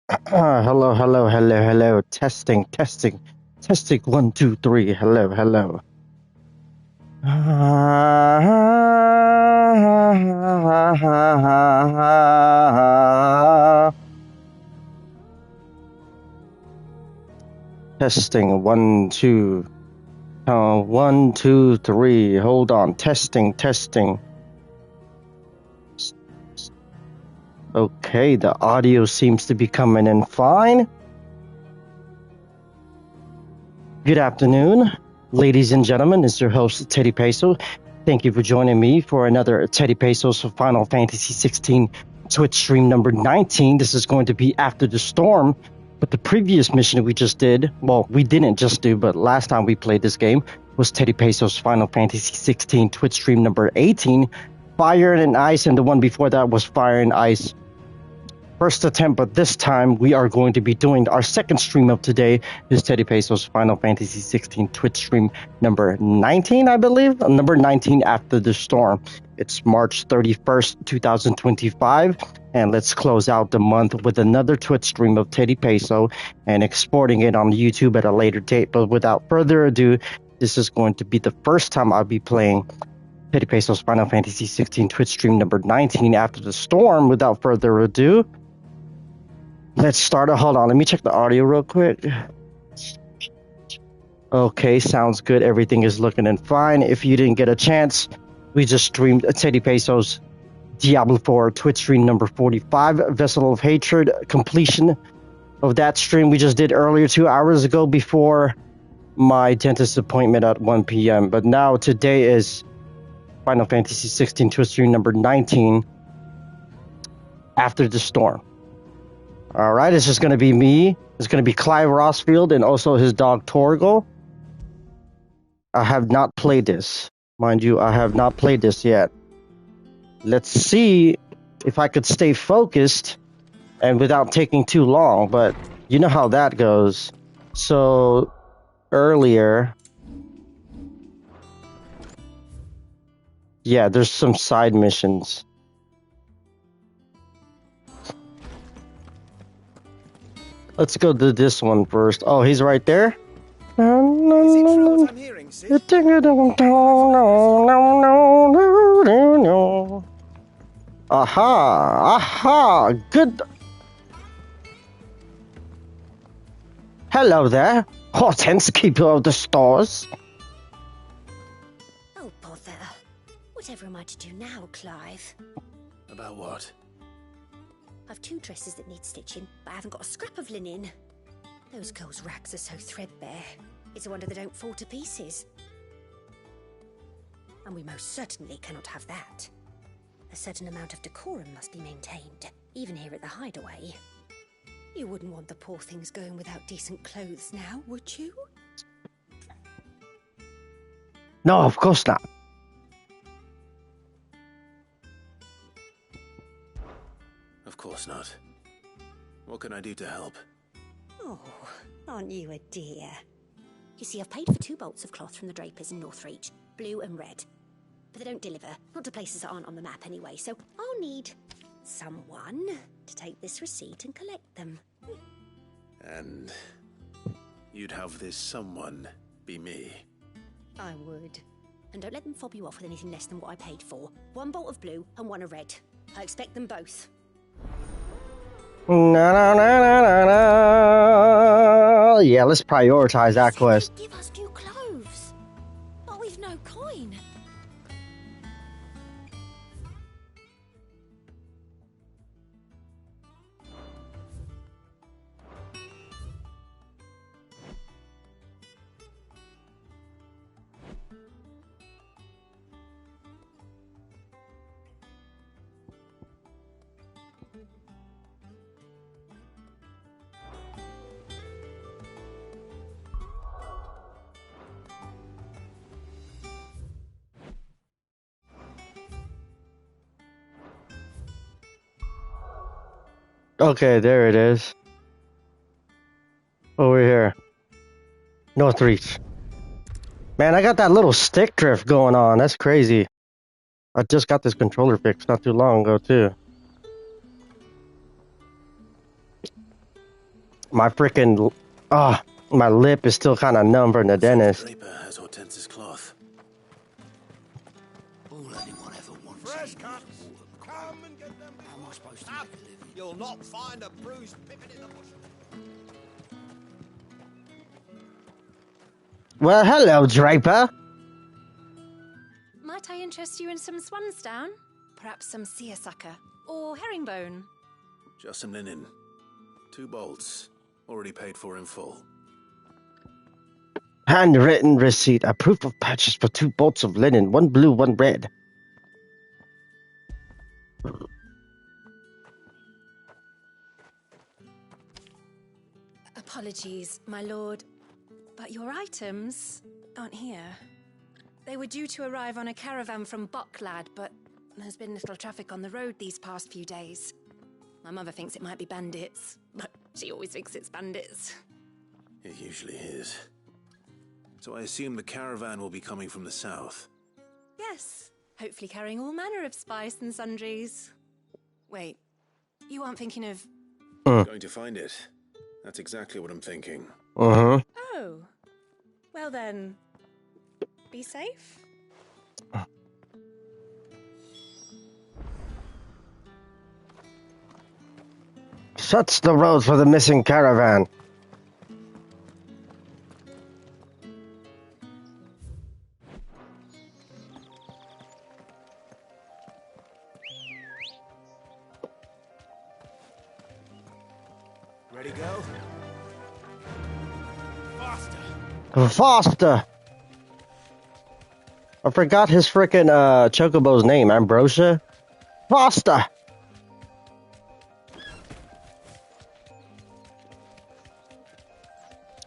Hello, hello, hello, hello. Testing, testing, testing. 1, 2, 3. Hello, hello. Testing. 1, 2. 1, 2, 3. Hold on. Testing, testing. Okay, the audio seems to be coming in fine. Good afternoon, ladies and gentlemen. It's your host, TeddyPESO. Thank you for joining me for another TeddyPESO's Final Fantasy 16 Twitch stream number 19. This is going to be after the storm. But the previous mission we just did, well, we didn't just do, but last time we played this game was TeddyPESO's Final Fantasy 16 Twitch stream number 18, Fire and Ice, and the one before that was Fire and Ice first attempt, but this time we are going to be doing our second stream of today. Is TeddyPESO's Final Fantasy 16 Twitch stream number 19, I believe. Number 19 after the storm. It's March 31st, 2025, and let's close out the month with another Twitch stream of TeddyPESO and exporting it on YouTube at a later date. But without further ado, this is going to be the first time I'll be playing TeddyPESO's Final Fantasy 16 Twitch stream number 19 after the storm. Without further ado, let's start. Hold on, let me check the audio real quick. Okay, sounds good. Everything is looking in fine. If you didn't get a chance, we just streamed TeddyPESO's Diablo 4 Twitch stream number 45, Vessel of Hatred, completion of that stream we just did earlier 2 hours ago before my dentist appointment at 1 p.m. But now today is Final Fantasy 16 Twitch stream number 19, After the Storm. All right, it's just going to be me. It's going to be Clive Rossfield and also his dog Torgal. I have not played this. Mind you, I have not played this yet. Let's see if I could stay focused and without taking too long, but you know how that goes. So, earlier... yeah, there's some side missions. Let's go to this one first. Oh, he's right there? Is it true what I'm hearing, Sid? Aha! Aha! Good. Hello there, Hortense, keeper of the stores. Oh, bother. Whatever am I to do now, Clive? About what? I've 2 dresses that need stitching, but I haven't got a scrap of linen. Those girls' rags are so threadbare. It's a wonder they don't fall to pieces. And we most certainly cannot have that. A certain amount of decorum must be maintained, even here at the Hideaway. You wouldn't want the poor things going without decent clothes now, would you? No, of course not. Of course not. What can I do to help? Oh, aren't you a dear? You see, I've paid for 2 bolts of cloth from the Drapers in Northreach, blue and red. But they don't deliver, not to places that aren't on the map anyway, so I'll need someone to take this receipt and collect them. And you'd have this someone be me. I would. And don't let them fob you off with anything less than what I paid for. 1 bolt of blue and 1 of red. I expect them both. No, no, no, no, no, no. Yeah, let's prioritize that quest. Give us new clothes, but we've no coin. Okay, there it is. Over here. Northreach. Man, I got that little stick drift going on. That's crazy. I just got this controller fixed not too long ago, too. My freaking my lip is still kind of numb from the dentist. Draper has Hortense's cloth. All anyone ever wants. Fresh cuts. Come and get them. How am I supposed to Up. make a living? You'll not find a bruised pippin in the bush. Well, hello, Draper. Might I interest you in some swansdown? Perhaps some seersucker or herringbone? Just some linen. 2 bolts. Already paid for in full. Handwritten receipt. A proof of purchase for 2 bolts of linen. 1 blue, 1 red. Apologies, my lord, but your items aren't here. They were due to arrive on a caravan from Boklad, but there's been little traffic on the road these past few days. My mother thinks it might be bandits, but she always thinks it's bandits. It usually is. So I assume the caravan will be coming from the south. Yes, hopefully carrying all manner of spice and sundries. Wait, you aren't thinking of... Going to find it. That's exactly what I'm thinking. Uh-huh. Oh, well then, be safe. Shuts the road for the missing caravan. Ready, go? Faster. Faster. I forgot his frickin' Chocobo's name. Ambrosia? Faster.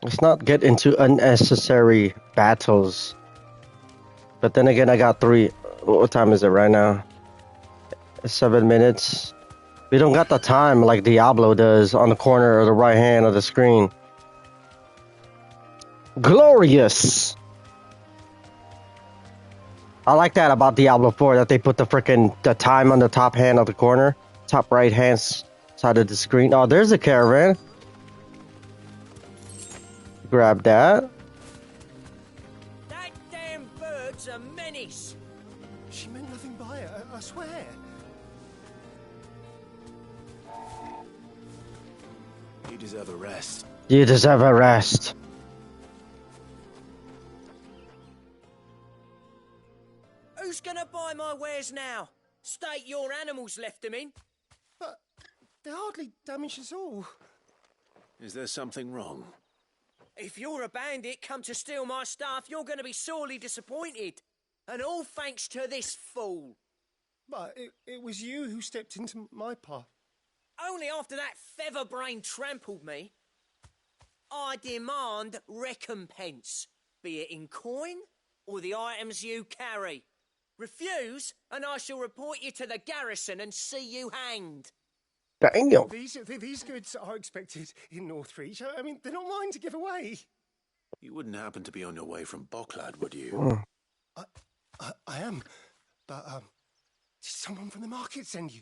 Let's not get into unnecessary battles. But then again, I got 3. What time is it right now? 7 minutes. We don't got the time like Diablo does on the corner or the right hand of the screen. Glorious! I like that about Diablo 4, that they put the time on the top hand of the corner. Top right hand side of the screen. Oh, there's a caravan. Grab that. That damn bird's a menace. She meant nothing by it, I swear. You deserve a rest. You deserve a rest. Who's gonna buy my wares now? State your animals left them in. But they hardly damaged us all. Is there something wrong? If you're a bandit come to steal my stuff, you're gonna be sorely disappointed. And all thanks to this fool. But it was you who stepped into my path. Only after that feather-brain trampled me. I demand recompense, be it in coin or the items you carry. Refuse, and I shall report you to the garrison and see you hanged. Damn. These goods are expected in Northreach. I mean, they're not mine to give away. You wouldn't happen to be on your way from Boklad, would you? I am. But, did someone from the market send you?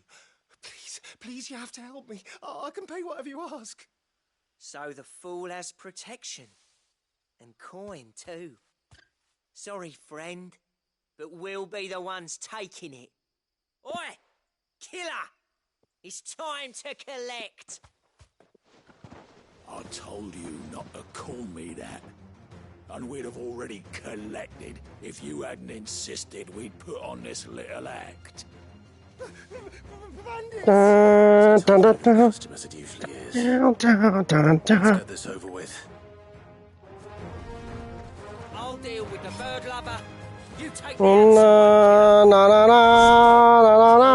Please, you have to help me. I can pay whatever you ask. So the fool has protection. And coin, too. Sorry, friend, but we'll be the ones taking it. Oi! Killer! It's time to collect! I told you not to call me that. And we'd have already collected if you hadn't insisted we'd put on this little act. Dun, dun, dun, dun. Custom as it usually is. Dun, dun, dun, dun. Let's get this over with. I'll deal with the bird lover. You take the Na, na, na, na, na, na.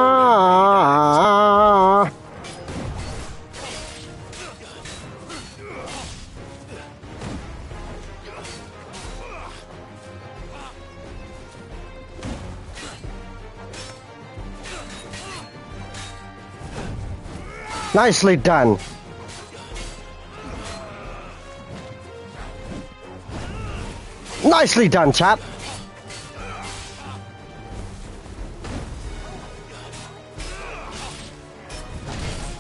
Nicely done. Nicely done, chap.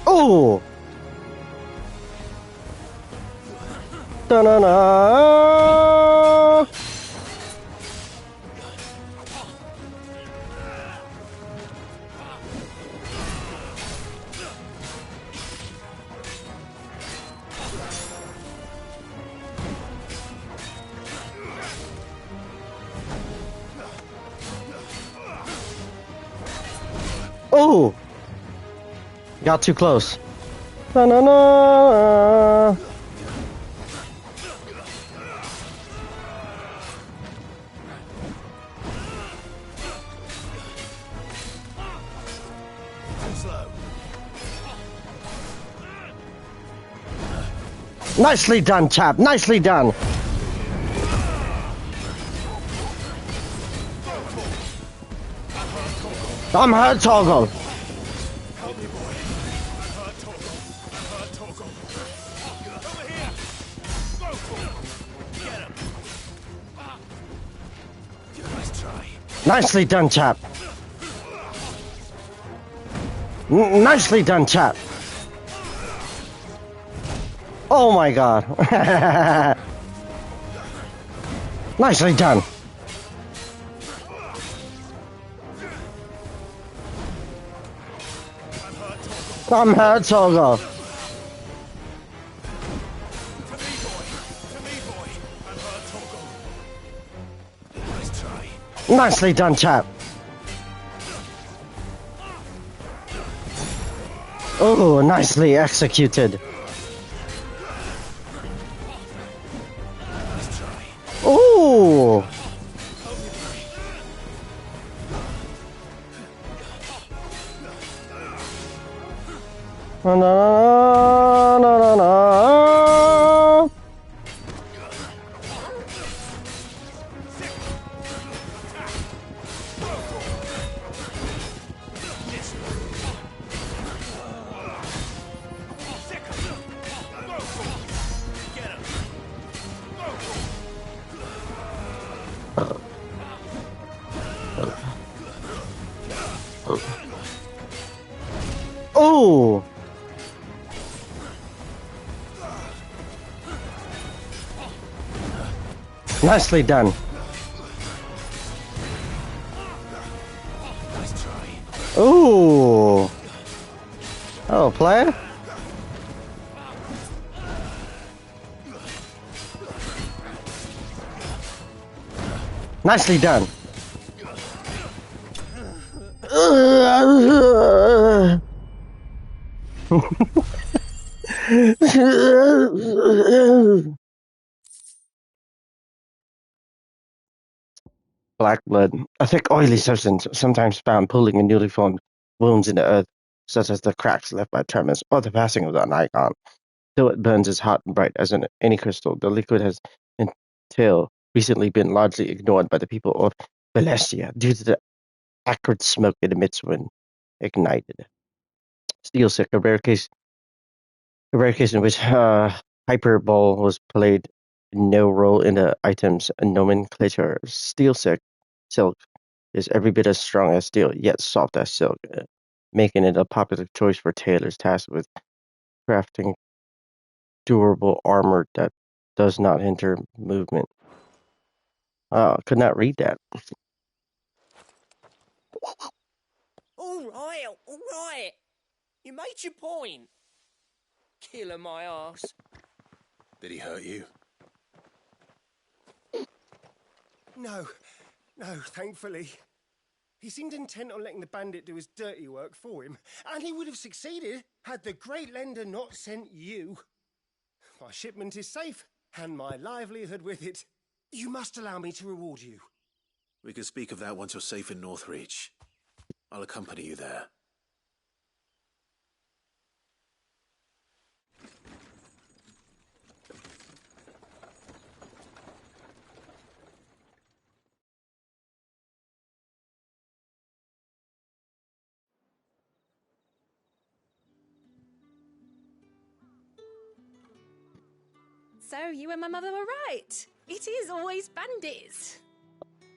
Ooh. Da-na-na. Oh! Got too close. Na-na-na. Nicely done, chap. Nicely done. I'm hurt, Toggle. Nicely done, chap. Nicely done, chap. Oh my god. Nicely done. I'm hurt, Togo. Nicely done, chap. Oh, nicely executed. Oh. No, no, no, no, no. Oh. Nicely done. Ooh. Oh, player. Nicely done. Black blood, a thick oily substance sometimes found pooling in newly formed wounds in the earth, such as the cracks left by tremors or the passing of an icon. Though it burns as hot and bright as any crystal, the liquid has until recently been largely ignored by the people of Celestia due to the acrid smoke it emits when ignited. Steel sick, a rare case in which hyperbole was played no role in the item's nomenclature. Steel silk is every bit as strong as steel, yet soft as silk, making it a popular choice for tailors tasked with crafting durable armor that does not hinder movement. Could not read that. All right. You made your point. Killing my ass. Did he hurt you? No, thankfully. He seemed intent on letting the bandit do his dirty work for him, and he would have succeeded had the great lender not sent you. My shipment is safe, and my livelihood with it. You must allow me to reward you. We can speak of that once you're safe in Northreach. I'll accompany you there. So you and my mother were right. It is always bandits.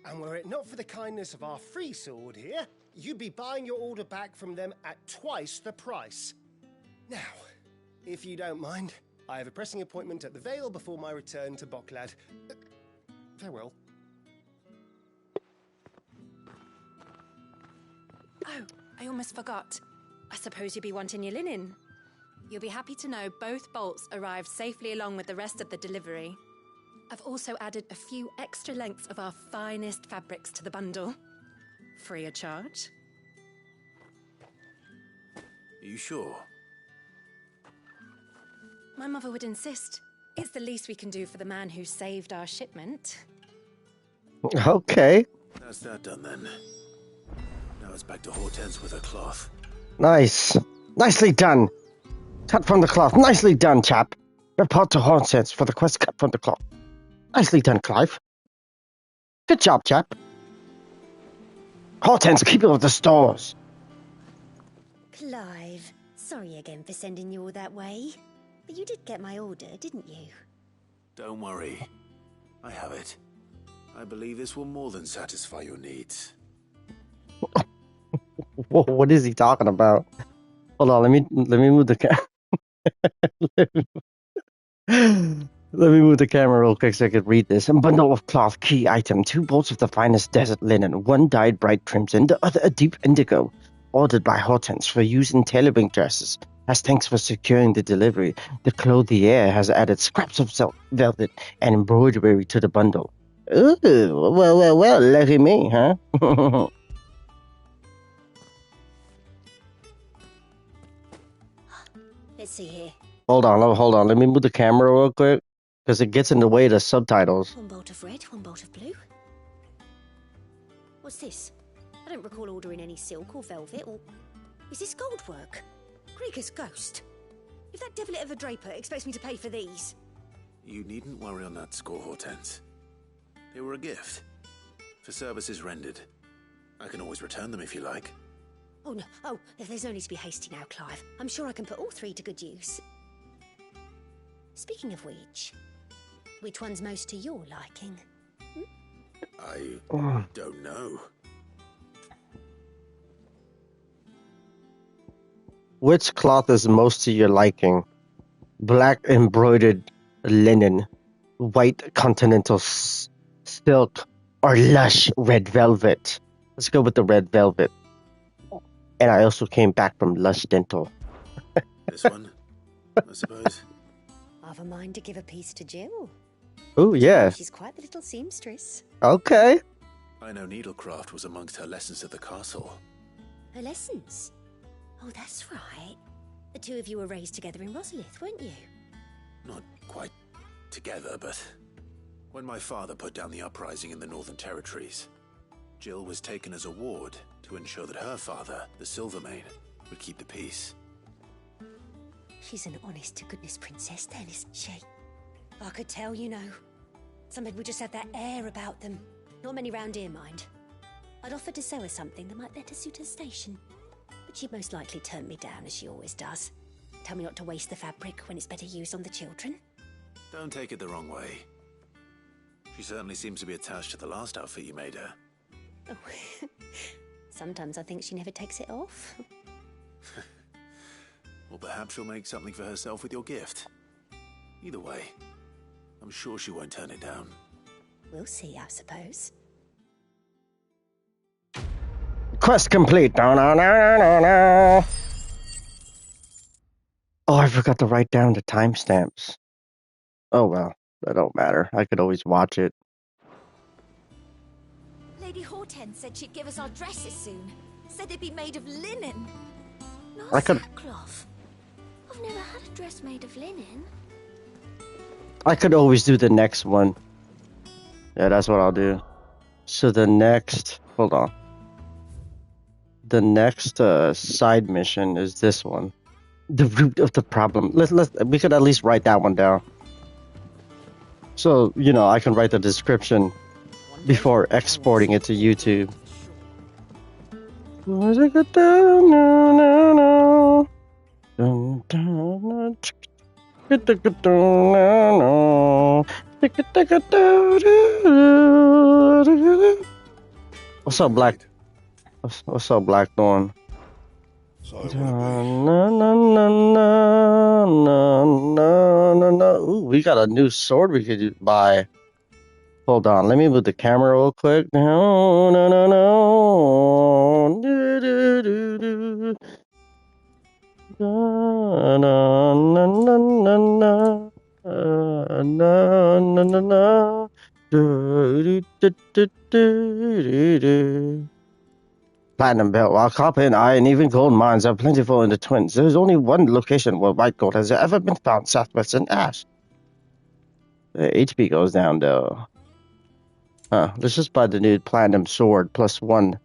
And were it not for the kindness of our free sword here, you'd be buying your order back from them at twice the price. Now, if you don't mind, I have a pressing appointment at the Vale before my return to Boklad. Farewell. Oh, I almost forgot. I suppose you'll be wanting your linen. You'll be happy to know both bolts arrived safely along with the rest of the delivery. I've also added a few extra lengths of our finest fabrics to the bundle. Free of charge. Are you sure? My mother would insist. It's the least we can do for the man who saved our shipment. Okay. That's that done then. Now it's back to Hortense with her cloth. Nice. Nicely done. Cut from the cloth. Nicely done, chap. Report to Hortense for the quest cut from the cloth. Nicely done, Clive. Good job, chap. Hortense, keeper of the stores. Clive, sorry again for sending you all that way. But you did get my order, didn't you? Don't worry. I have it. I believe this will more than satisfy your needs. Whoa, what is he talking about? Hold on, let me move the let me move the camera real quick so I could read this. A bundle of cloth, key item, 2 bolts of the finest desert linen, 1 dyed bright crimson, the other a deep indigo, ordered by Hortense for use in tailoring dresses. As thanks for securing the delivery, the clothier has added scraps of velvet and embroidery to the bundle. Ooh, well, lucky me, huh? Let's see here. Hold on. Let me move the camera real quick, because it gets in the way of the subtitles. 1 bolt of red, 1 bolt of blue. What's this? I don't recall ordering any silk or velvet, or... Is this gold work? Krieger's ghost. If that devilet of a draper expects me to pay for these... You needn't worry on that score, Hortense. They were a gift. For services rendered. I can always return them if you like. Oh, no. Oh, there's no need to be hasty now, Clive. I'm sure I can put all 3 to good use. Speaking of which one's most to your liking? I don't know. Which cloth is most to your liking? Black embroidered linen, white continental silk, or lush red velvet? Let's go with the red velvet. And I also came back from Lush Dental. This one, I suppose. I've a mind to give a piece to Jill. Oh, yeah. She's quite the little seamstress. Okay. I know needlecraft was amongst her lessons at the castle. Her lessons? Oh, that's right. The 2 of you were raised together in Rosalith, weren't you? Not quite together, but when my father put down the uprising in the Northern Territories, Jill was taken as a ward to ensure that her father, the Silvermane, would keep the peace. She's an honest-to-goodness princess then, isn't she? I could tell, you know. Some people just have that air about them. Not many round here, mind. I'd offered to sew her something that might better suit her station. But she'd most likely turn me down, as she always does. Tell me not to waste the fabric when it's better used on the children. Don't take it the wrong way. She certainly seems to be attached to the last outfit you made her. Oh, sometimes I think she never takes it off. Or perhaps she'll make something for herself with your gift. Either way, I'm sure she won't turn it down. We'll see, I suppose. Quest complete. No. Oh, I forgot to write down the timestamps. Oh, well, that don't matter. I could always watch it. Lady Hortense said she'd give us our dresses soon. Said they'd be made of linen. Not I could- sackcloth. I've never had a dress made of linen. I could always do the next one. Yeah, that's what I'll do. So the next... Hold on. The next side mission is this one. The root of the problem. We could at least write that one down. So, you know, I can write the description before exporting it to YouTube. What's up, Black? What's up, Blackthorn? So, what we got a new sword we could buy. Hold on, let me move the camera real quick. No, no, no, no. Do, do, do, do. Na, na, na, na, na, na. Na, na, na, na. Do, do, do, do, do, do, do. Platinum belt, while copper and iron, even gold mines are plentiful in the Twins. There is only one location where white gold has ever been found, southwestern Ash. The HP goes down though. Let's just buy the new platinum sword plus 1.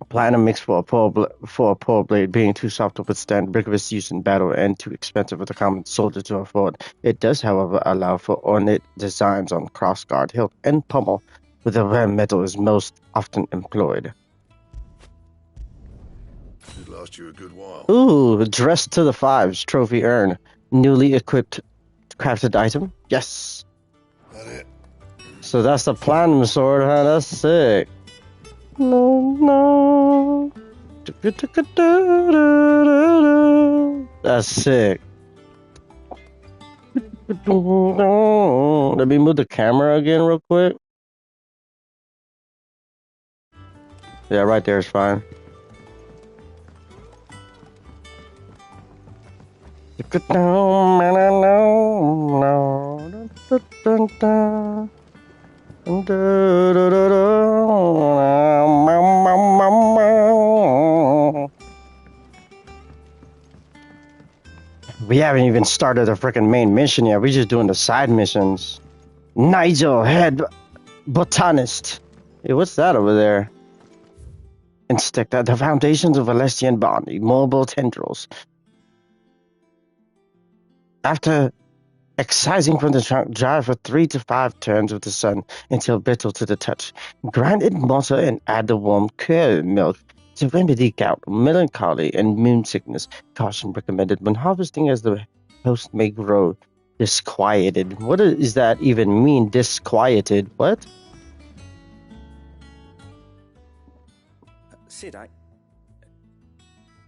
Platinum mixed for a pole blade being too soft to withstand rigorous use in battle and too expensive for the common soldier to afford. It does, however, allow for ornate designs on crossguard, hilt, and pommel, where the rare metal is most often employed. It lasts you a good while. Ooh, dressed to the 5s, trophy urn. Newly equipped crafted item? Yes. That it? So that's the platinum sword, huh? That's sick. No, no. That's sick. Let me move the camera again real quick. Yeah, right there is fine. We haven't even started the freaking main mission yet. We're just doing the side missions. Nigel, head botanist. Hey, what's that over there? Insect, the foundations of Celestian bond, immobile tendrils. After excising from the trunk, dry for 3 to 5 turns with the sun until brittle to the touch. Grind in mortar and add the warm curd milk to remedy gout, melancholy, and moon sickness. Caution recommended when harvesting, as the host may grow disquieted. What does that even mean, disquieted? What? Sid, I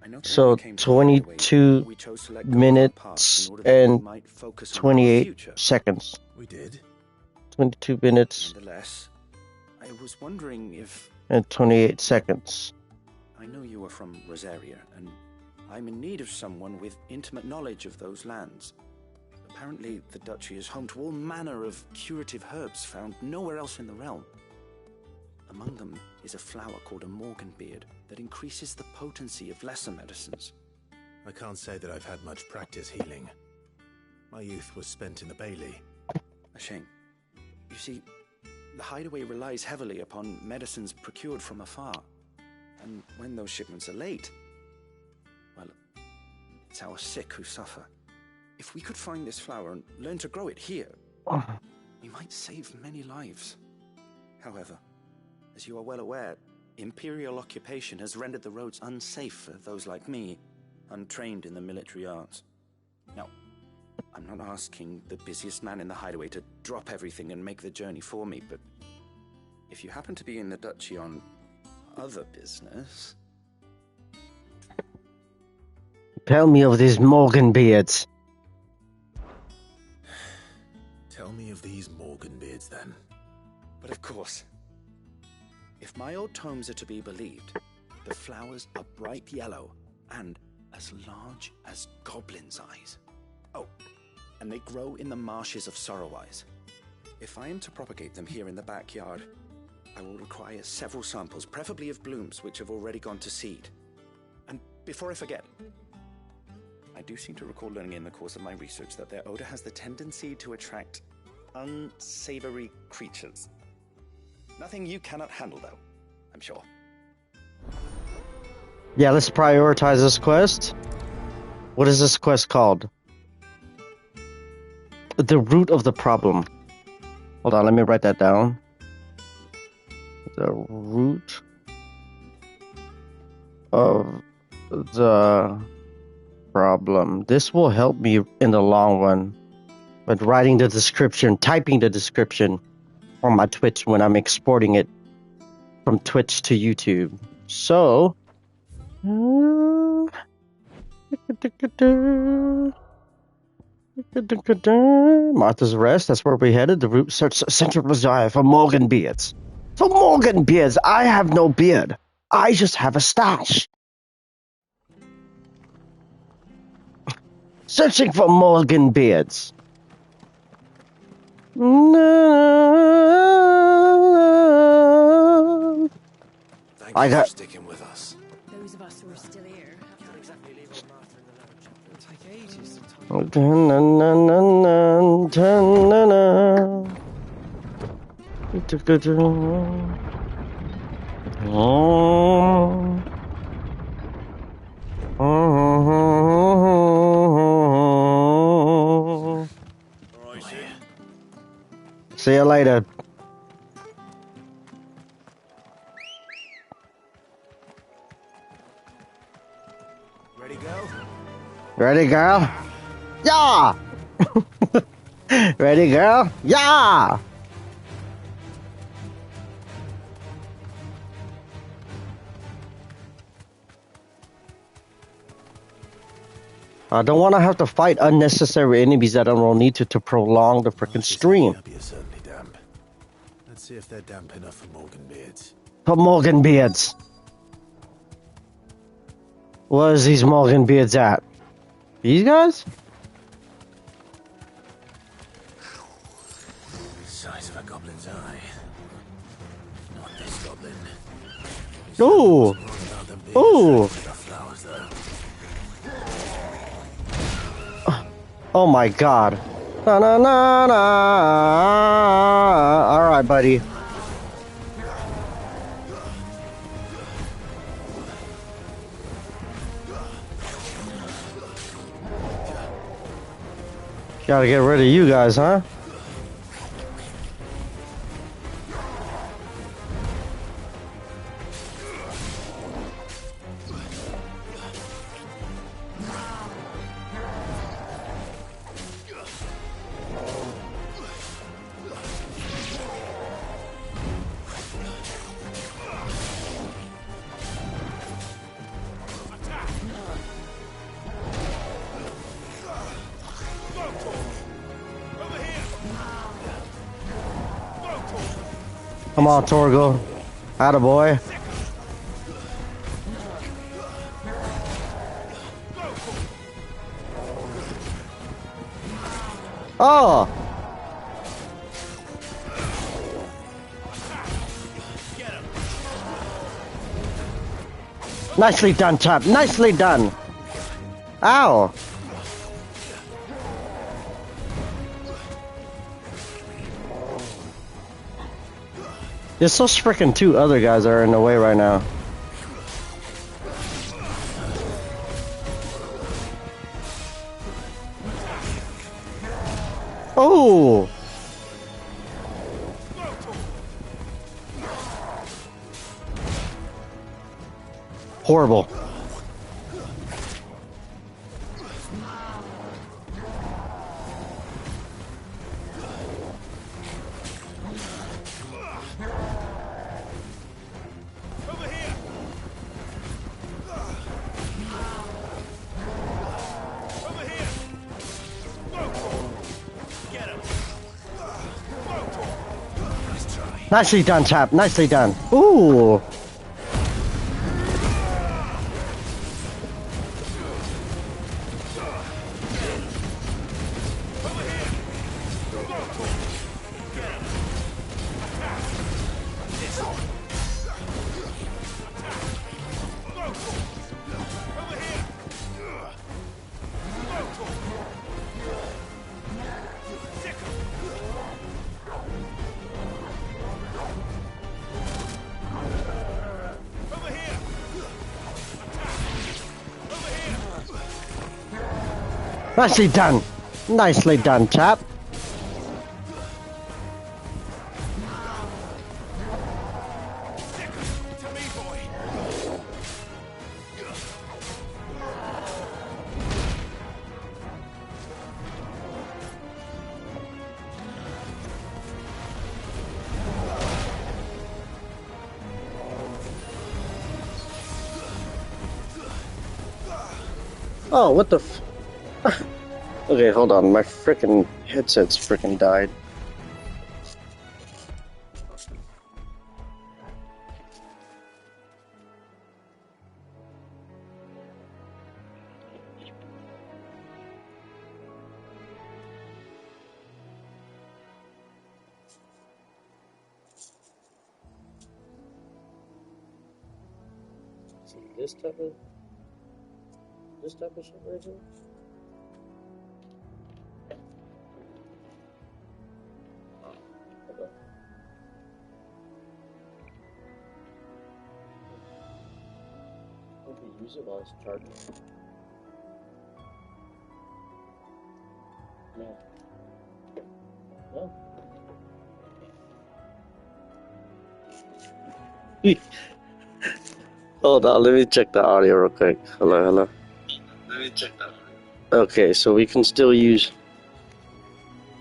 know So 22 minutes and 28 seconds. We did. 22 minutes Nonetheless, I was wondering if... and 28 seconds. I know you are from Rosaria, and I'm in need of someone with intimate knowledge of those lands. Apparently, the duchy is home to all manner of curative herbs found nowhere else in the realm. Among them is a flower called a Morganbeard that increases the potency of lesser medicines. I can't say that I've had much practice healing. My youth was spent in the Bailey. A shame. You see, the Hideaway relies heavily upon medicines procured from afar. And when those shipments are late, well, it's our sick who suffer. If we could find this flower and learn to grow it here, we might save many lives. However, as you are well aware, Imperial occupation has rendered the roads unsafe for those like me, untrained in the military arts. Now, I'm not asking the busiest man in the Hideaway to drop everything and make the journey for me, but if you happen to be in the duchy on other business... Tell me of these Morganbeards. Tell me of these Morganbeards, then. But of course, if my old tomes are to be believed, the flowers are bright yellow and as large as goblins' eyes. Oh, and they grow in the marshes of Sorrowwise. If I am to propagate them here in the backyard, I will require several samples, preferably of blooms which have already gone to seed. And before I forget, I do seem to recall learning in the course of my research that their odor has the tendency to attract unsavory creatures. Nothing you cannot handle, though, I'm sure. Yeah, let's prioritize this quest. What is this quest called? The root of the problem. Hold on, let me write that down. The root of the problem. This will help me in the long run. But writing the description, typing the description on my Twitch when I'm exporting it from Twitch to YouTube. So, Martha's Rest, that's where we headed. The route search Central Bazaar for Morganbeards. For Morganbeards, I have no beard. I just have a stash. Searching for Morganbeards. Thank I you got. for sticking with us. Those of us who are still here have to exactly leave what Martha in the letter chapter. It'll take ages to talk. See you later. Ready, girl? Ready, girl? Yeah! Ready, girl? Yeah! I don't want to have to fight unnecessary enemies that I don't need to prolong the freaking stream. Up here certainly damp. Let's see if they're damp enough for Morganbeards. For Morganbeards. Where's these Morganbeards at? These guys? Size of a goblin's eye. Not this goblin. Ooh! Ooh! Flowers, though. Oh my god. Na na na na. Alright, buddy. Gotta get rid of you guys, huh? Come on, Torgo. Attaboy. Oh! Nicely done, chap. Nicely done. Ow. There's those freaking two other guys that are in the way right now. Oh! Horrible. Nicely done, chap. Nicely done. Ooh. Nicely done. Nicely done, chap. Oh, what the f... Okay, hold on. My freaking headset's freaking died. This type of shit right here? Use it while it's charging. No. No. Hold on, let me check the audio real quick. Hello, hello. Let me check that. Okay, so we can still use.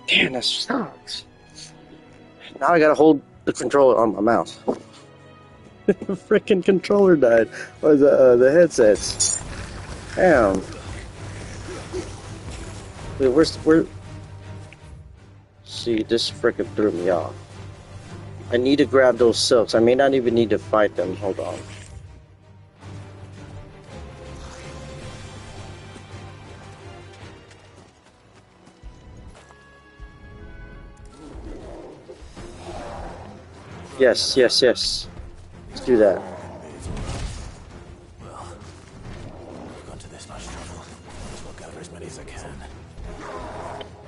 Damn, that sucks. Now I gotta hold the controller on my mouse. The freaking controller died. Or the headsets. Damn. Wait, where? See, this freaking threw me off. I need to grab those silks. I may not even need to fight them. Hold on. Yes, yes, yes. Let's do that. Well, I've gone to this much trouble. Might as well gather as many as I can.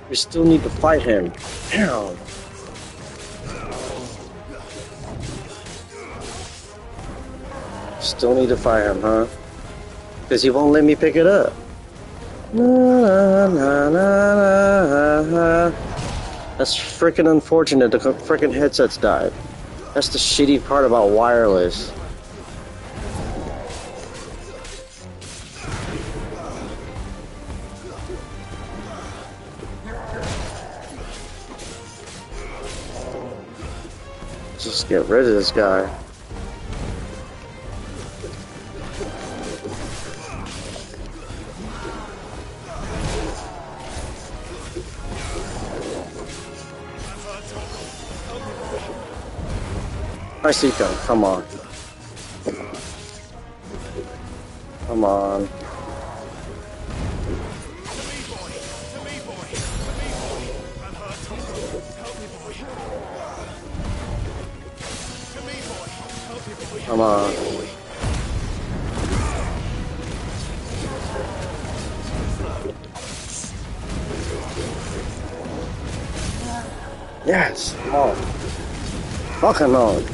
We still need to fight him. Damn. Still need to fight him, huh? Because he won't let me pick it up. Na, na, na, na, na. That's freaking unfortunate. The freaking headsets died. That's the shitty part about wireless. Just get rid of this guy. I see him. Come on. Come on. Come on. Yes. Oh. Fucking on.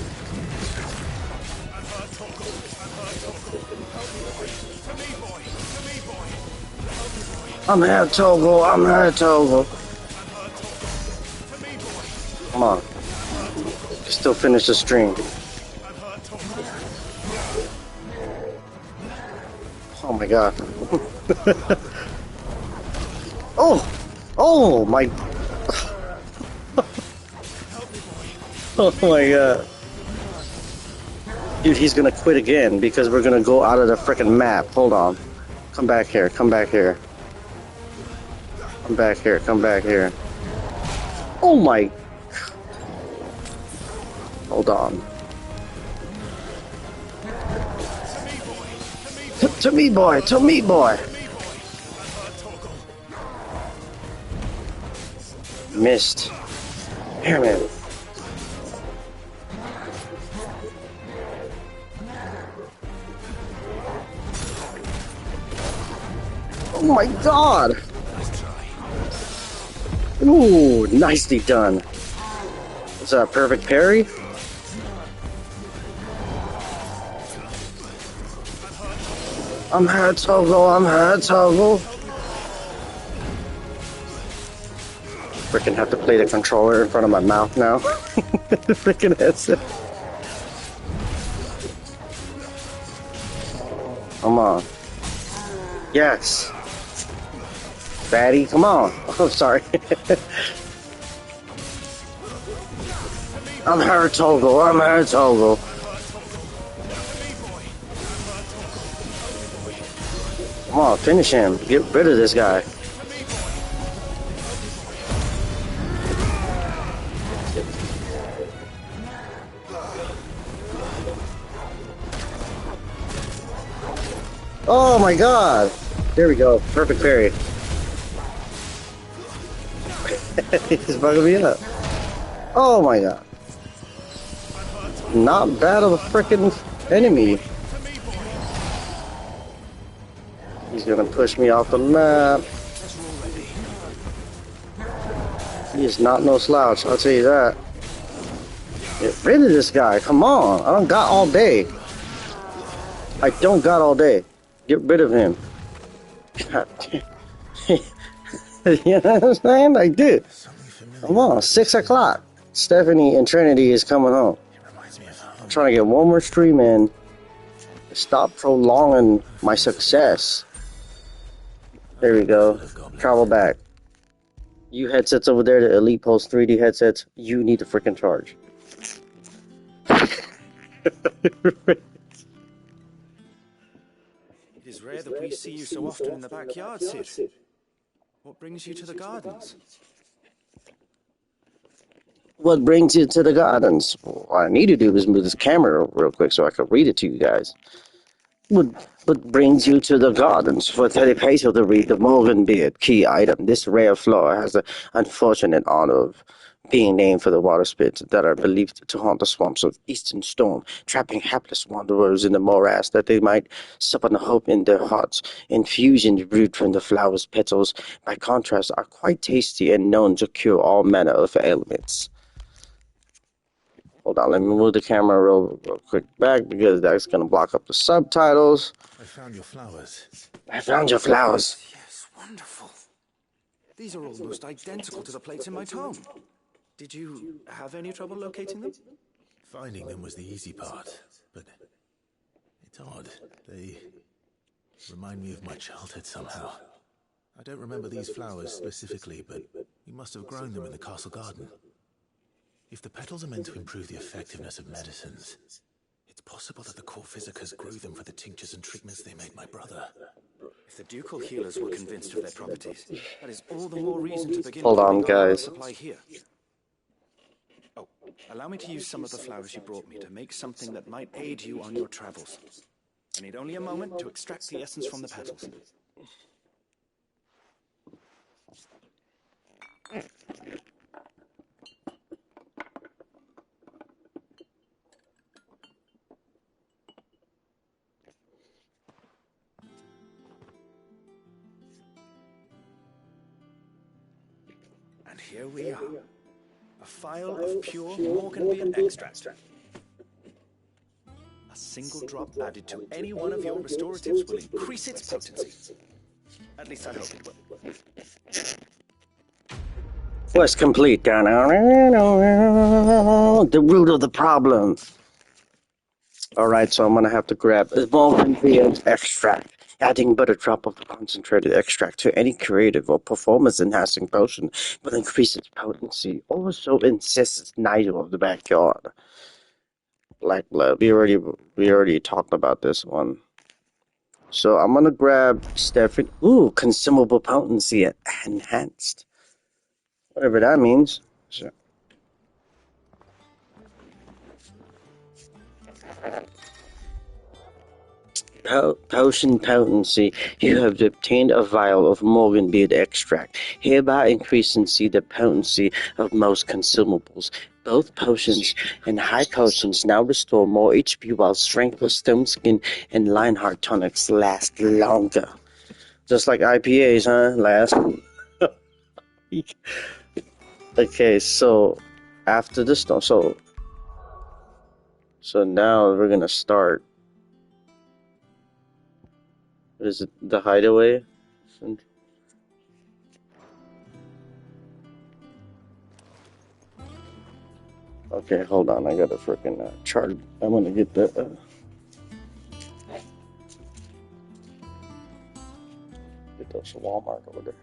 I'm here, Togo. I'm here, Togo. Come on. Still finish the stream. Oh my god. Oh! Oh my... Oh my god. Dude, he's gonna quit again because we're gonna go out of the frickin' map. Hold on. Come back here. Come back here. Come back here. Come back here. Oh my... Hold on. To me, boy. To me, boy. Missed. Here, man. Oh my god! Ooh, nicely done. Is that a perfect parry? I'm here, Togo. I'm here, Togo. Freaking have to play the controller in front of my mouth now. The freaking headset. Come on. Yes. Fatty, come on. Oh, sorry. I'm here, Togo. I'm here, Togo. Come on, finish him. Get rid of this guy. Oh my god! There we go. Perfect parry. He's bugging me up. Oh my god. Not bad of a freaking enemy. He's gonna push me off the map. He is not no slouch, I'll tell you that. Get rid of this guy, come on. I don't got all day. I don't got all day. Get rid of him. God damn. You know what I'm saying? I do. Come on, 6 o'clock. Stephanie and Trinity is coming home. I'm trying to get one more stream in. Stop prolonging my success. There we go. Travel back. You headsets over there, the Elite Pulse 3D headsets, you need to freaking charge. It is rare that we see you so often in the backyard, Sid. What brings you to the gardens? What brings you to the gardens? What I need to do is move this camera real quick so I can read it to you guys. What brings you to the gardens? For TeddyPESO to read the Morganbeard key item. This rare flora has the unfortunate honor of being named for the water spirits that are believed to haunt the swamps of Eastern Storm, trapping hapless wanderers in the morass that they might sup on the hope in their hearts. Infusions brewed from the flower's petals, by contrast, are quite tasty and known to cure all manner of ailments. Hold on, let me move the camera real quick back because that's going to block up the subtitles. I found your flowers. I found your flowers. Yes, wonderful. These are almost identical to the plates in my tome. Did you have any trouble locating them? Finding them was the easy part, but it's odd. They remind me of my childhood somehow. I don't remember these flowers specifically, but you must have grown them in the castle garden. If the petals are meant to improve the effectiveness of medicines, it's possible that the core physicers grew them for the tinctures and treatments they made my brother. If the ducal healers were convinced of their properties, that is all the more reason to begin Hold on, putting our guys. supply here. Oh, allow me to use some of the flowers you brought me to make something that might aid you on your travels. I need only a moment to extract the essence from the petals. And here we are. A phial of pure Morganbeard extract. A single drop added to any one of your restoratives will increase its potency. At least I hope it will. Quest complete. The root of the problem. Alright, so I'm going to have to grab the Morganbeard extract. Adding but a drop of the concentrated extract to any creative or performance-enhancing potion will increase its potency. Or so insists Nigel of the backyard. Black blood. We already talked about this one. So I'm gonna grab Stephanie. Ooh, consumable potency enhanced. Whatever that means. Sure. Potion potency. You have obtained a vial of Morganbeard extract, hereby increasing the potency of most consumables. Both potions and high potions now restore more HP, while strength of stone skin and Lionheart tonics last longer. Just like IPAs, huh? Last. Okay, so after this, so now we're gonna start. Is it the hideaway? Okay, hold on. I gotta freaking chart. I'm gonna get the. Get those Walmart over there.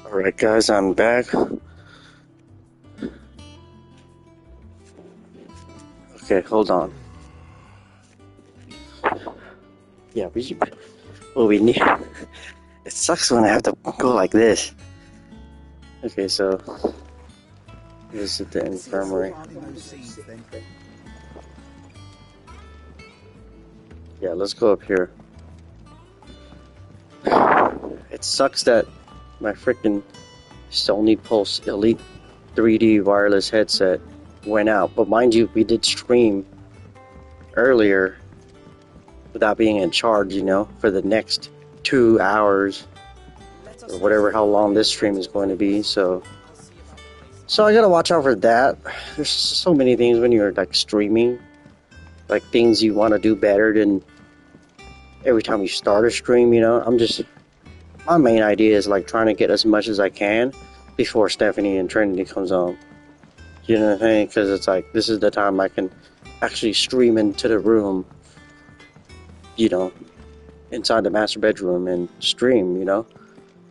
Alright guys, I'm back. Okay, hold on. Yeah, we need... It sucks when I have to go like this. Okay, so... This is the infirmary. Yeah, let's go up here. It sucks that my freaking Sony Pulse Elite 3D wireless headset went out. But mind you, we did stream earlier without being in charge, you know, for the next 2 hours or whatever, how long this stream is going to be. So I gotta watch out for that. There's so many things when you're like streaming, like things you want to do better than every time you start a stream, you know. My main idea is like trying to get as much as I can before Stephanie and Trinity comes on. You know what I'm saying? Because it's like, this is the time I can actually stream into the room, you know, inside the master bedroom and stream, you know.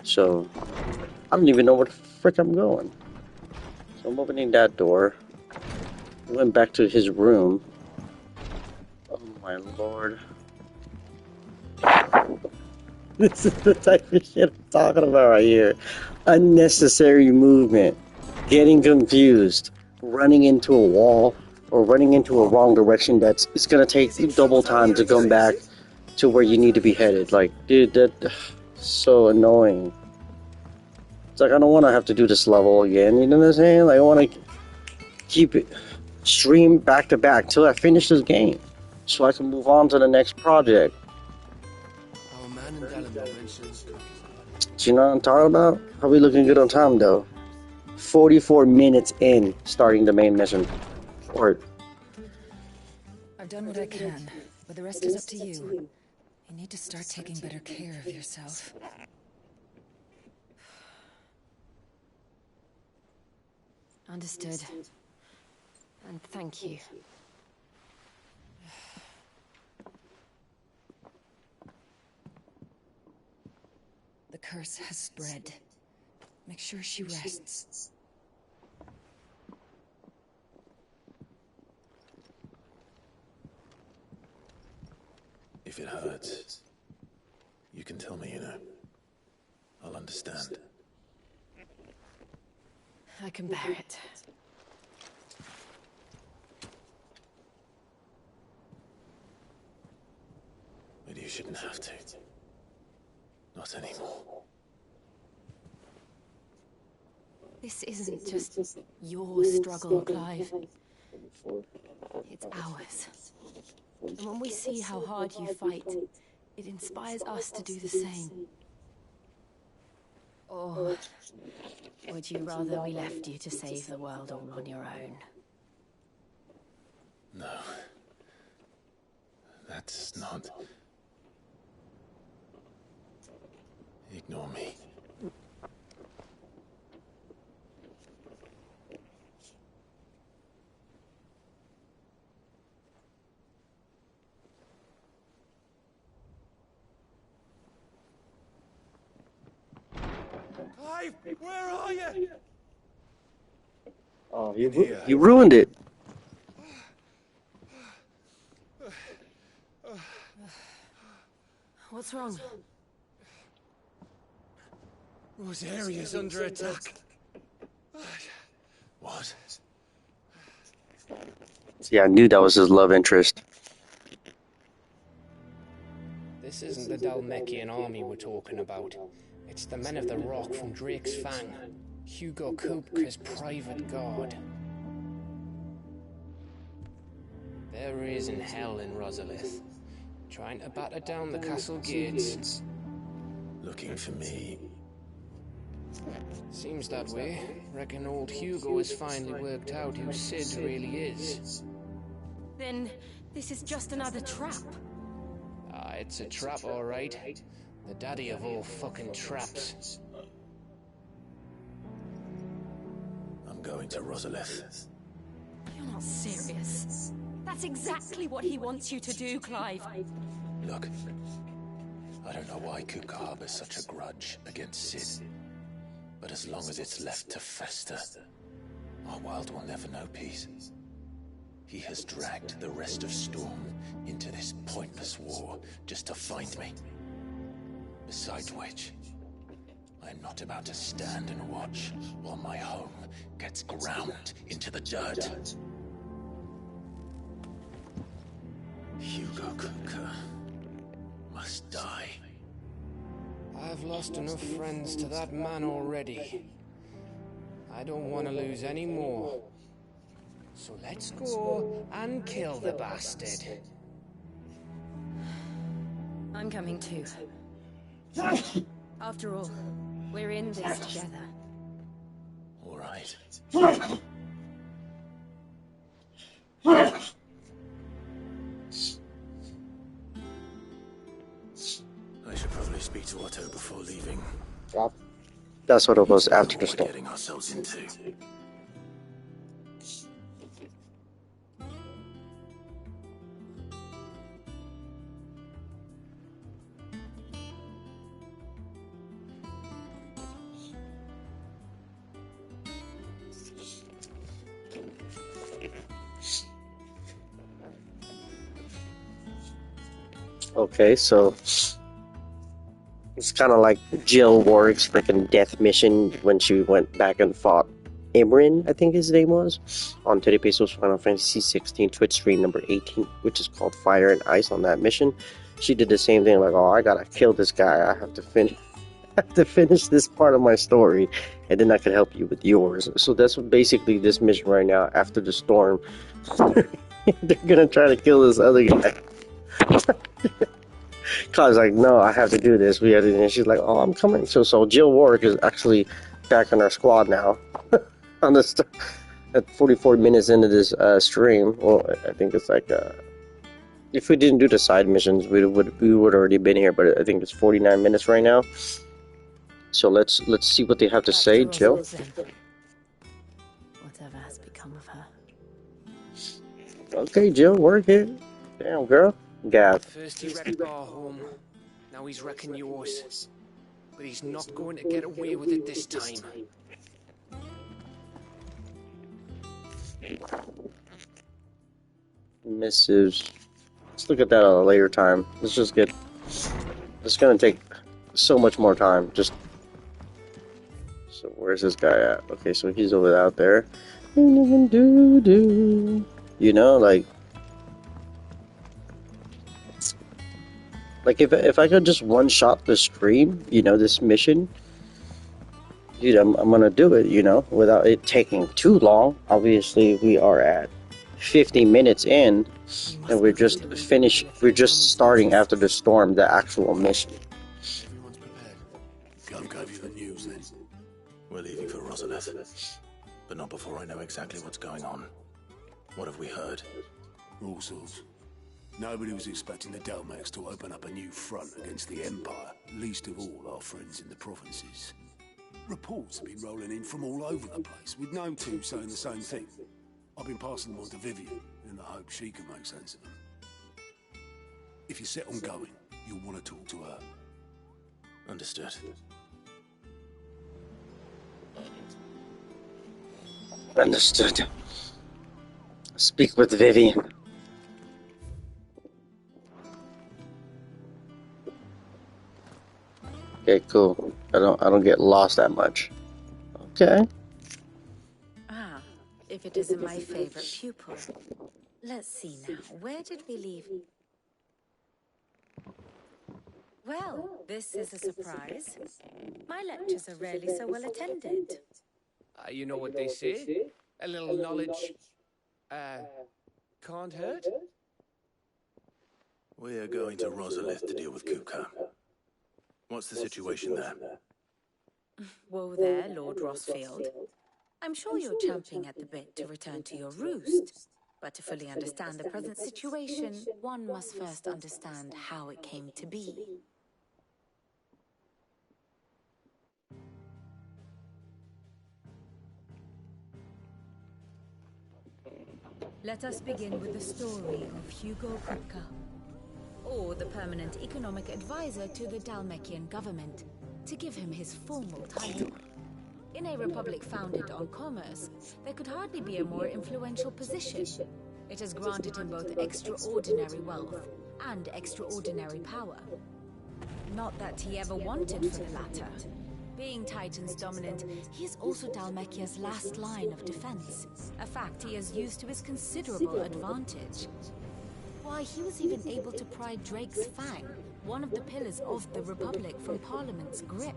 So, I don't even know where the frick I'm going. So I'm opening that door. I went back to his room. Oh my lord. This is the type of shit I'm talking about right here. Unnecessary movement. Getting confused. Running into a wall. Or running into a wrong direction it's gonna take double time to come back to where you need to be headed. Like, dude, that's so annoying. It's like, I don't want to have to do this level again, you know what I'm saying? Like, I want to keep it stream back to back till I finish this game. So I can move on to the next project. Do you know what I'm talking about? How we looking good on time though? 44 minutes in starting the main mission. I've done what I can, but the rest is up to you. You need to start taking better care of yourself. Understood. And thank you. The curse has spread. Make sure she rests. If it hurts, you can tell me, you know. I'll understand. I can bear it. But you shouldn't have to. Not anymore. This isn't just your struggle, Clive. It's ours. And when we see how hard you fight, it inspires us to do the same. Or would you rather we left you to save the world all on your own? No. That's not... Ignore me. Clive, where are you? Oh, you ruined it. What's wrong? Rosaria's under attack. What? See, I knew that was his love interest. This isn't the Dalmekian army we're talking about. It's the men of the Rock from Drake's Fang. HUGO KUPKA's private guard. There is in hell in ROSALITH, trying to batter down the castle gates. Looking for me. Seems that way. Reckon old HUGO has finally worked out who Sid really is. Then this is just another trap. Ah, it's a trap, all right. The daddy of all fucking traps. I'm going to ROSALITH. You're not serious. That's exactly what he wants you to do, Clive. Look, I don't know why KUPKA harbors such a grudge against Sid. But as long as it's left to fester, our world will never know peace. He has dragged the rest of Storm into this pointless war just to find me. Besides which, I am not about to stand and watch while my home gets ground into the dirt. Hugo KUPKA must die. I've lost enough friends to that man already. I don't want to lose any more. So let's go and kill the bastard. I'm coming too. After all, we're in this together. All right. I should probably speak to Otto before leaving. That's what it was after the storm. Getting ourselves into. Okay, so it's kind of like Jill Warwick's freaking death mission when she went back and fought Imran, I think his name was, on TeddyPESO's Final Fantasy 16 Twitch stream number 18, which is called Fire and Ice. On that mission, she did the same thing, like, oh, I gotta kill this guy, I have to finish this part of my story, and then I can help you with yours. So that's what basically this mission right now. After the storm, they're gonna try to kill this other guy. Cause like, no, I have to do this. We have to, and she's like, oh, I'm coming. So Jill Warwick is actually back on our squad now. On this, at 44 minutes into this stream. Well, I think it's like, if we didn't do the side missions, we would already been here. But I think it's 49 minutes right now. So let's see what they have to say, Jill. Whatever has become of her. Okay, Jill, work it. Damn, girl. Gav. First he wrecked our home, now he's wrecking yours. But he's not going to get away with it this time. Missives. Let's look at that at a later time. Let's just get... It's gonna take so much more time. Just... So where's this guy at? Okay, so he's over out there. You know, like if I could just one-shot the stream, you know, this mission, dude, I'm gonna do it, you know, without it taking too long. Obviously, we are at 50 minutes in, and we're just starting after the storm, the actual mission. Everyone's prepared. Gov gave you the news then. We're leaving for ROSALITH, but not before I know exactly what's going on. What have we heard? All sorts. Nobody was expecting the Dalmex to open up a new front against the Empire, least of all our friends in the provinces. Reports have been rolling in from all over the place, with no two saying the same thing. I've been passing them on to Vivian, in the hope she can make sense of them. If you're set on going, you'll want to talk to her. Understood. Understood. Speak with Vivian. Okay, cool. I don't get lost that much. Okay. Ah, if it isn't my favorite pupil. Let's see now. Where did we leave? Well, this is a surprise. My lectures are rarely so well attended. You know what they say? A little knowledge, can't hurt? We are going to ROSALITH to deal with KUPKA. What's the situation there? Whoa there, Lord Rossfield. I'm sure you're champing at the bit to return to your roost. But to fully understand the present situation, one must first understand how it came to be. Let us begin with the story of Hugo KUPKA, or the permanent economic advisor to the Dalmekian government, to give him his formal title. In a republic founded on commerce, there could hardly be a more influential position. It has granted him both extraordinary wealth and extraordinary power. Not that he ever wanted for the latter. Being Titan's dominant, he is also Dhalmekia's last line of defense, a fact he has used to his considerable advantage. Why, he was even able to pry Drake's Fang, one of the pillars of the Republic, from Parliament's grip.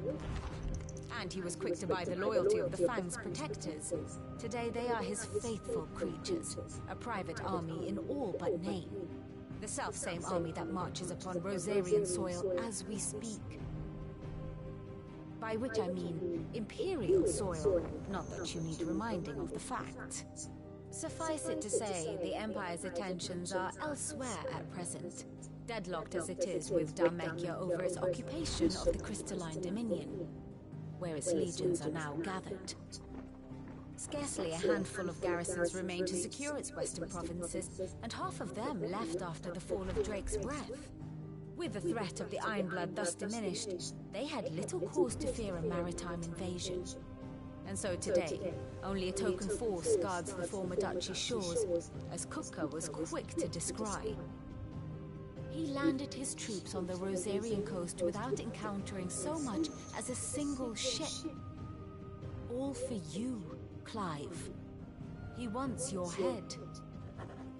And he was quick to buy the loyalty of the Fang's protectors. Today they are his faithful creatures, a private army in all but name. The self-same army that marches upon Rosarian soil as we speak. By which I mean Imperial soil, not that you need reminding of the fact. Suffice it to say, the Empire's attentions are elsewhere at present, deadlocked as it is with Dhalmekia over its occupation of the Crystalline Dominion, where its legions are now gathered. Scarcely a handful of garrisons remain to secure its western provinces, and half of them left after the fall of Drake's Breath. With the threat of the Ironblood thus diminished, they had little cause to fear a maritime invasion. And so today, only a token force guards the former duchy's shores, as KUPKA was quick to descry. He landed his troops on the Rosarian coast without encountering so much as a single ship. All for you, Clive. He wants your head.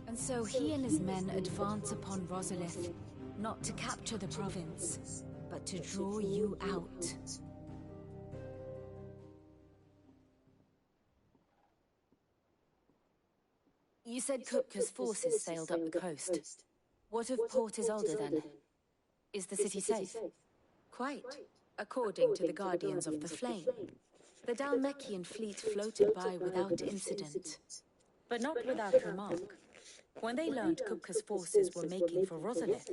And so he and his men advance upon Rosalith, not to capture the province, but to draw you out. You said KUPKA's forces sailed up the coast. What of Port Isolde then? Is the city safe? Quite, according to the Guardians of the Flame. The Dhalmekian fleet floated by without incident, but not without remark. When they learned KUPKA's forces were making for Rosalith,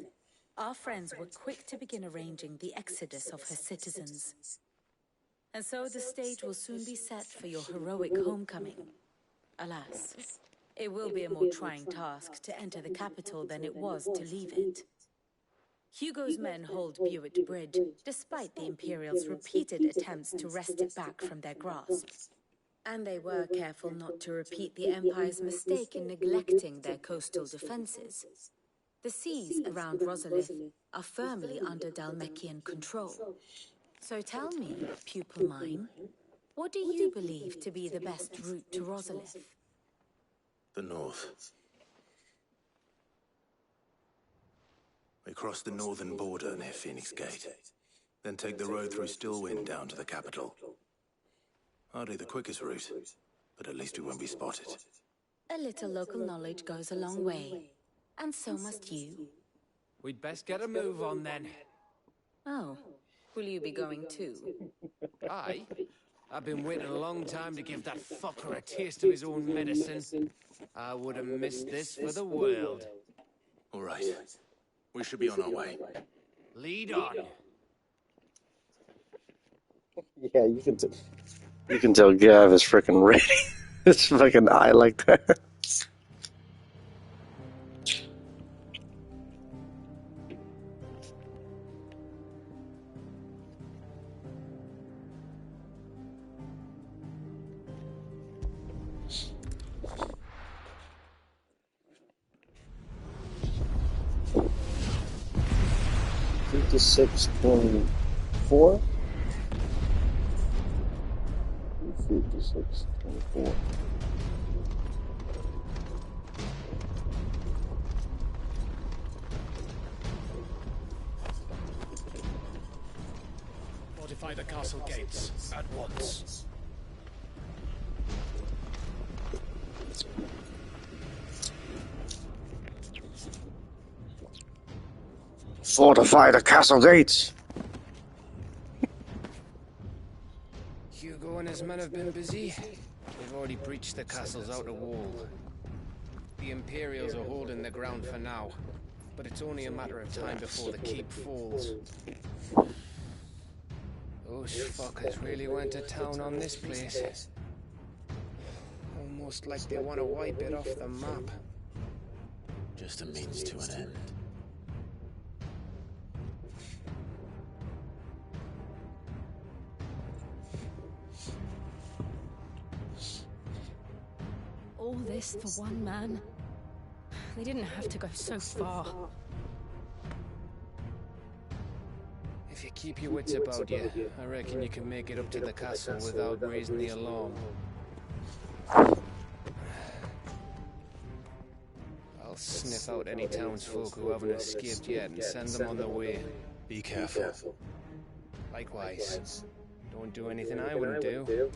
our friends were quick to begin arranging the exodus of her citizens. And so the stage will soon be set for your heroic homecoming. Alas, it will be a more trying task to enter the capital than it was to leave it. Hugo's men hold Buet Bridge, despite the Imperials' repeated attempts to wrest it back from their grasp. And they were careful not to repeat the Empire's mistake in neglecting their coastal defenses. The seas around Rosalith are firmly under Dhalmekian control. So tell me, pupil mine, what do you believe to be the best route to Rosalith? The north. We cross the northern border near Phoenix Gate, then take the road through Stillwind down to the capital. Hardly the quickest route, but at least we won't be spotted. A little local knowledge goes a long way, and so must you. We'd best get a move on then. Oh, will you be going too? Aye. I've been waiting a long time to give that fucker a taste of his own medicine. I would have missed this for the world. All right. We should be on our way. Lead on. Yeah, you can tell Gav is freaking ready. His fucking eye like that. $56.24. 56.24. Fortify the castle gates at once. Fortify the castle gates. Hugo and his men have been busy. They've already breached the castle's outer wall. The Imperials are holding the ground for now, but it's only a matter of time before the keep falls. Those fuckers really went to town on this place. Almost like they want to wipe it off the map. Just a means to an end. All this for one man? They didn't have to go so far. If you keep your wits about you, I reckon you can make it up to the castle without raising the alarm. I'll sniff out any townsfolk who haven't escaped yet and send them on their way. Be careful. Likewise. Don't do anything I wouldn't do.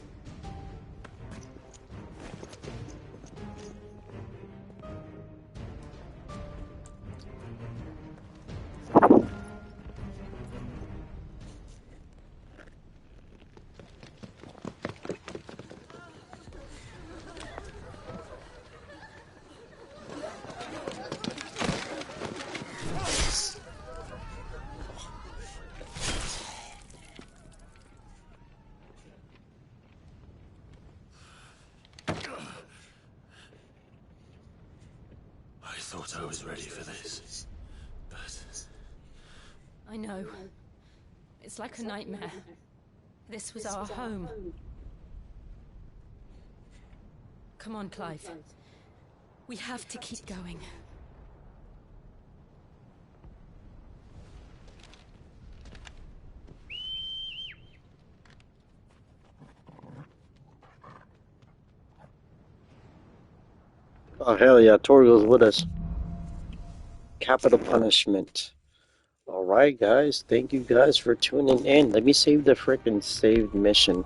I thought I was ready for this, but... I know. It's like a nightmare. This was our home. Come on, Clive. We have to keep going. Oh, hell yeah, Torgo's with us. Capital punishment. Alright, guys. Thank you guys for tuning in. Let me save the freaking saved mission.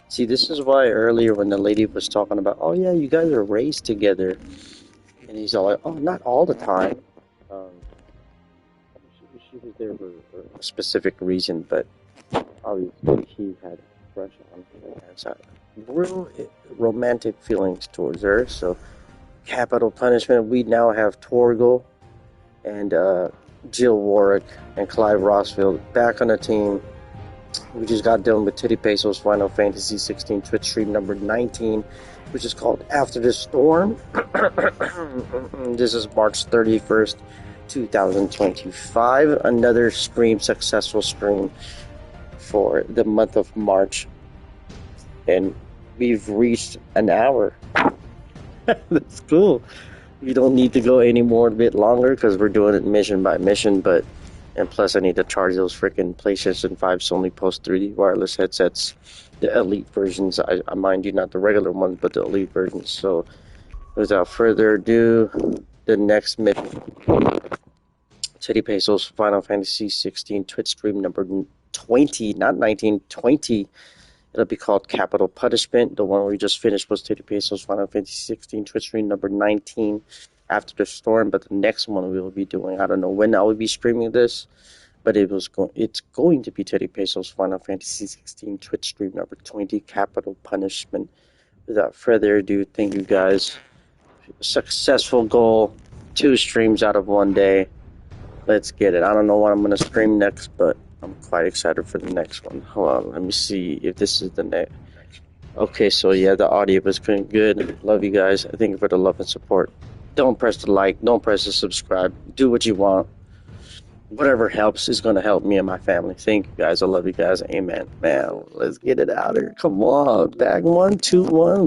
See, this is why earlier when the lady was talking about, oh yeah, you guys are raised together. And he's all like, oh, not all the time. She was there for a specific reason, but obviously he had a crush on her and had real romantic feelings towards her, so capital punishment. We now have Torgo and Jill Warwick and Clive Rossfield back on the team. We just got done with TeddyPESO's Final Fantasy 16 Twitch stream number 19, which is called After the Storm. This is March 31st, 2025. Another successful stream for the month of March. And we've reached an hour. That's cool. We don't need to go any more, a bit longer, because we're doing it mission by mission, and plus I need to charge those freaking PlayStation 5 Sony Post 3D wireless headsets, the elite versions. I mind you, not the regular ones, but the elite versions. So without further ado, the next mission, TeddyPESO's Final Fantasy 16 Twitch stream number 20, not 19, 20. It'll be called Capital Punishment. The one we just finished was TeddyPESO's Final Fantasy 16 Twitch stream number 19, After the Storm. But the next one we will be doing, I don't know when I will be streaming this, but it's going to be TeddyPESO's Final Fantasy 16 Twitch stream number 20, Capital Punishment. Without further ado, thank you guys. Successful goal, 2 streams out of 1 day. Let's get it. I don't know what I'm going to stream next, but I'm quite excited for the next one. Hold on, let me see if this is the next. Okay, so yeah, the audio was good. Love you guys. Thank you for the love and support. Don't press the like. Don't press the subscribe. Do what you want. Whatever helps is going to help me and my family. Thank you guys. I love you guys. Amen. Man, let's get it out here. Come on. Back 1, 2, 1.